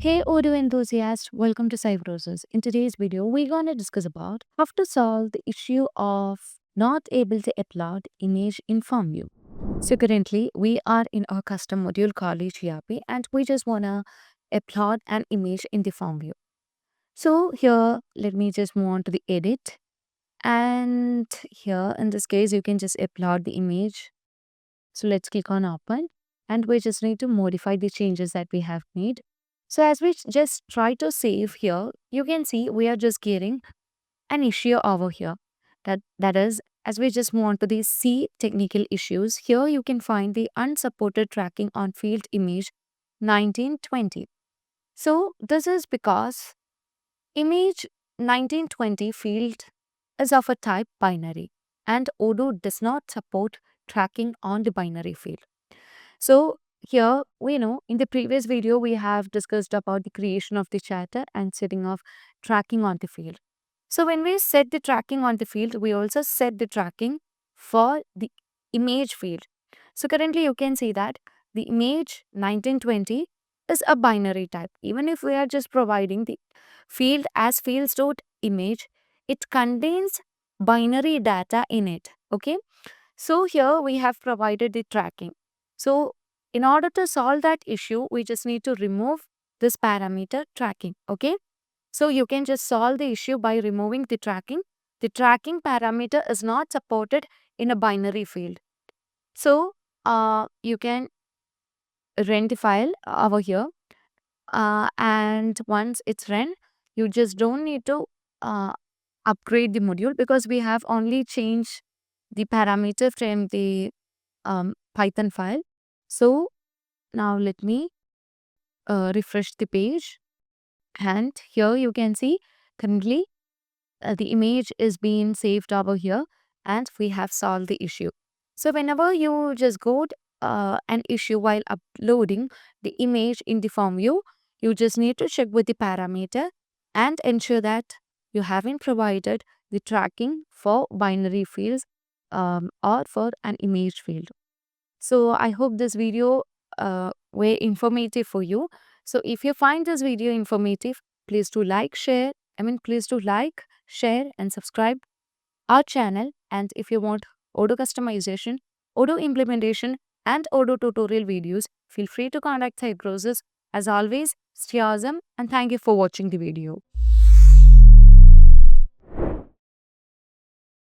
Hey audio enthusiast, welcome to Cybroses. In today's video, we're going to discuss about how to solve the issue of not able to upload image in FormView. So currently, we are in our custom module called HERP and we just want to upload an image in the FormView. So here, let me just move on to the edit. And here, in this case, you can just upload the image. So let's click on open and we just need to modify the changes that we have made. So as we just try to save here, you can see we are just getting an issue over here. That is, as we just move on to the C technical issues, here you can find the unsupported tracking on field image 1920. So this is because image 1920 field is of a type binary and Odoo does not support tracking on the binary field. So here we know in the previous video we have discussed about the creation of the chatter and setting of tracking on the field. So when we set the tracking on the field, we also set the tracking for the image field. So currently you can see that the image 1920 is a binary type. Even if we are just providing the field as fields.image, it contains binary data in it. Okay. So here we have provided the tracking. So in order to solve that issue, we just need to remove this parameter tracking. Okay. So you can just solve the issue by removing the tracking. The tracking parameter is not supported in a binary field. So you can run the file over here. And once it's run, you just don't need to uh, upgrade the module because we have only changed the parameter from the Python file. So now let me refresh the page. And here you can see currently the image is being saved over here and we have solved the issue. So whenever you just got an issue while uploading the image in the form view, you just need to check with the parameter and ensure that you haven't provided the tracking for binary fields or for an image field. So I hope this video were informative for you. So if you find this video informative, please do like, share. Please do like, share, and subscribe our channel. And if you want Odoo customization, Odoo implementation, and Odoo tutorial videos, feel free to contact Cybroses. As always, stay awesome and thank you for watching the video.